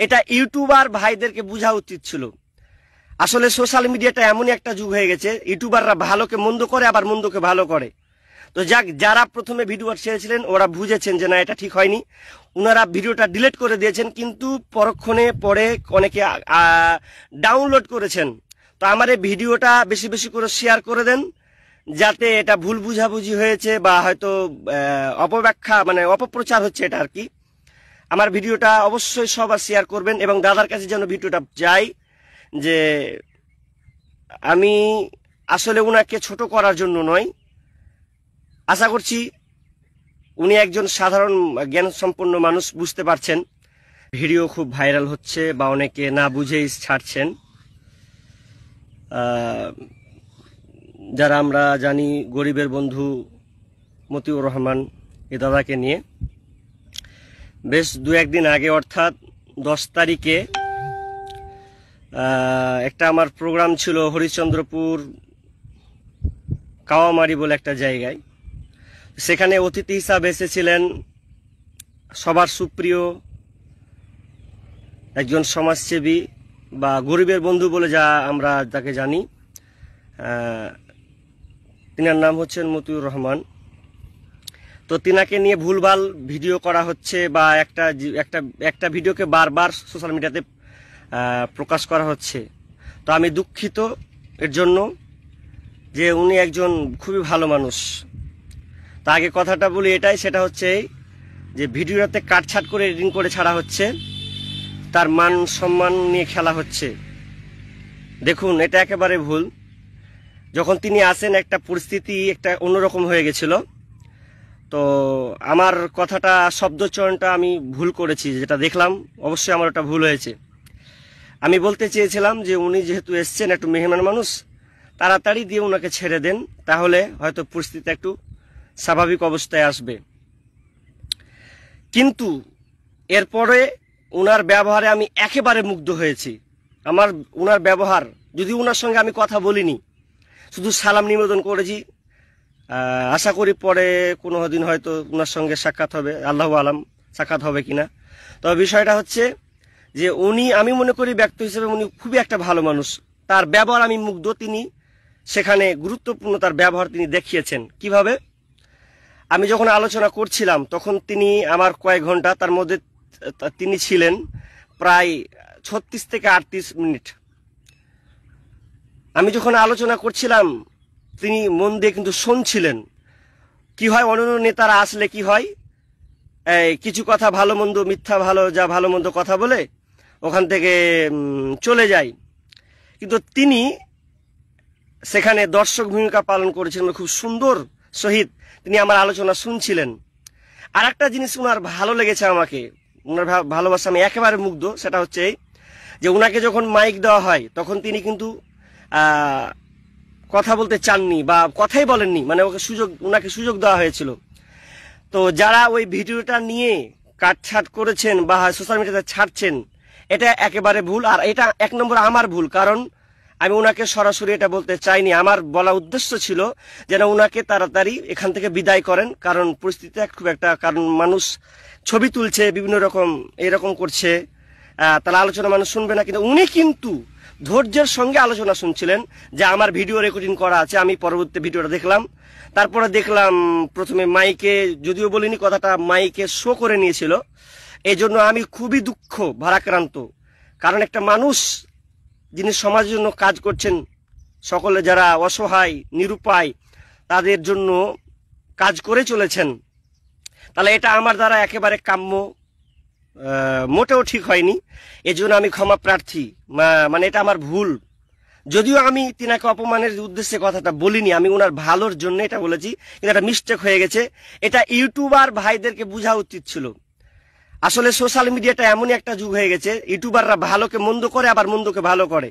এটা ইউটিউবার ভাইদেরকে বোঝা উচিত ছিল। আসলে সোশ্যাল মিডিয়াটা এমনই একটা যুগ হয়ে গেছে, ইউটিউবাররা ভালোকে মন্দ করে আবার মন্দকে ভালো করে। তো যাক, যারা প্রথমে ভিডিও ছেড়েছিলেন ওরা বুঝেছেন যে না এটা ঠিক হয়নি, ওনারা ভিডিওটা ডিলিট করে দিয়েছেন, কিন্তু পরক্ষণে পরে অনেকে ডাউনলোড করেছেন। তো আমার এই ভিডিওটা বেশি বেশি করে শেয়ার করে দেন, যাতে এটা ভুল বুঝাবুঝি হয়েছে বা হয়তো অপব্যাখ্যা মানে অপপ্রচার হচ্ছে এটা আর কি। আমার ভিডিওটা অবশ্যই সবার শেয়ার করবেন এবং দাদার কাছে যেন ভিডিওটা যায়, যে আমি আসলে উনাকে ছোট করার জন্য নয়, আশা করছি উনি একজন সাধারণ জ্ঞান সম্পন্ন মানুষ, বুঝতে পারছেন। ভিডিও খুব ভাইরাল হচ্ছে বা অনেকে না বুঝেই ছাড়ছেন। যারা আমরা জানি গরিবের বন্ধু মতিউর রহমান এ দাদাকে নিয়ে বেশ দু একদিন আগে অর্থাৎ 10 তারিখে একটা আমার প্রোগ্রাম ছিল হরিশ্চন্দ্রপুর কাওয়ামারি বলে একটা জায়গায়। সেখানে অতিথি হিসাবে এসেছিলেন সবার সুপ্রিয় একজন সমাজসেবী বা গরিবের বন্ধু বলে যা আমরা তাকে জানি, তিনার নাম হচ্ছেন মতিউর রহমান। তো তিনাকে নিয়ে ভুলভাল ভিডিও করা হচ্ছে বা একটা ভিডিওকে বারবার সোশ্যাল মিডিয়াতে প্রকাশ করা হচ্ছে। তো আমি দুঃখিত এর জন্য, যে উনি একজন খুবই ভালো মানুষ। তা আগে কথাটা বলি এটাই, সেটা হচ্ছে যে ভিডিওটাতে কাটছাট করে এডিটিং করে ছাড়া হচ্ছে, তার মান সম্মান নিয়ে খেলা হচ্ছে। দেখুন এটা একেবারে ভুল। যখন তিনি আসেন একটা পরিস্থিতি একটা অন্যরকম হয়ে গেছিল। তো আমার কথাটা শব্দচয়নটা আমি ভুল করেছি, যেটা দেখলাম অবশ্যই আমার ওটা ভুল হয়েছে। আমি বলতে চেয়েছিলাম যে উনি যেহেতু এসছেন একটু মেহমান মানুষ, তাড়াতাড়ি দিয়ে ওনাকে ছেড়ে দেন, তাহলে হয়তো পরিস্থিতি একটু স্বাভাবিক অবস্থায় আসবে। কিন্তু এরপরে ওনার ব্যবহারে আমি একেবারে মুগ্ধ হয়েছি। ওনার ব্যবহার, যদি ওনার সঙ্গে আমি কথা বলিনি, শুধু সালাম নিবেদন করেছি, আশা করি পরে কোনো দিন হয়তো ওনার সঙ্গে সাক্ষাৎ হবে, আল্লাহু আলাম সাক্ষাৎ হবে কিনা। তবে বিষয়টা হচ্ছে যে আমি মনে করি ব্যক্তি হিসেবে উনি খুবই একটা ভালো মানুষ। তার ব্যবহার আমি মুগ্ধ। তিনি সেখানে গুরুত্বপূর্ণ তার ব্যবহার তিনি দেখিয়েছেন। কিভাবে? আমি যখন আলোচনা করছিলাম তখন তিনি আমার কয়েক ঘন্টা, তার মধ্যে তিনি ছিলেন প্রায় 36 থেকে 38 মিনিট। আমি যখন আলোচনা করছিলাম তিনি মন দিয়ে কিন্তু শুনছিলেন। কি হয়, অন্যান্য নেতারা আসলে কি হয়, কিছু কথা ভালো মন্দ মিথ্যা ভালো যা ভালো মন্দ কথা বলে ওখান থেকে চলে যায়, কিন্তু তিনি সেখানে দর্শক ভূমিকা পালন করেছিলেন। খুব সুন্দর সহিত তিনি আমার আলোচনা শুনছিলেন। আর একটা জিনিস ওনার ভালো লেগেছে, আমাকে ওনার ভালোবাসা আমি একেবারে মুগ্ধ। সেটা হচ্ছে যে ওনাকে যখন মাইক দেওয়া হয় তখন তিনি কিন্তু কথা বলতে চাননি বা কথাই বলেননি, মানে ওনাকে সুযোগ দেওয়া হয়েছিল। তো যারা ওই ভিডিওটা নিয়ে কাটছাট করেছেন বা সোশ্যাল মিডিয়াতে ছাড়ছেন, এটা একেবারে ভুল। আর এটা এক নম্বর আমার ভুল, কারণ আমি ওনাকে সরাসরি এটা বলতে চাইনি। আমার বলা উদ্দেশ্য ছিল যেন ওনাকে তাড়াতাড়ি এখান থেকে বিদায় করেন, কারণ পরিস্থিতি খুব একটা, কারণ মানুষ ছবি তুলছে বিভিন্ন রকম এরকম করছে, তাহলে আলোচনা মানুষ শুনবে না। কিন্তু উনি কিন্তু ধৈর্যের সঙ্গে আলোচনা শুনছিলেন, যে আমার ভিডিও রেকর্ডিং করা আছে। আমি পরবর্তী ভিডিওটা দেখলাম, তারপরে দেখলাম প্রথমে মাইকে, যদিও বলিনি কথাটা, মাইকে শো করে নিয়েছিল। এই জন্য আমি খুবই দুঃখ ভারাক্রান্ত, কারণ একটা মানুষ যিনি সমাজের জন্য কাজ করছেন, সকলে যারা অসহায় নিরুপায় তাদের জন্য কাজ করে চলেছেন, তাহলে এটা আমার দ্বারা একেবারে কাম্য মোটেও ঠিক হয়নি। এজন্য আমি ক্ষমা প্রার্থী, মানে এটা আমার ভুল। যদিও আমি তিনাকে অপমানের উদ্দেশ্যে কথাটা বলিনি, আমি ওনার ভালোর জন্য এটা বলেছি, কিন্তু একটা মিস্টেক হয়ে গেছে। এটা ইউটিউবার ভাইদেরকে বোঝা উচিত ছিল। আসলে সোশ্যাল মিডিয়াটা এমনই একটা যুগ হয়ে গেছে, ইউটিউবাররা ভালোকে মন্দ করে আবার মন্দকে ভালো করে।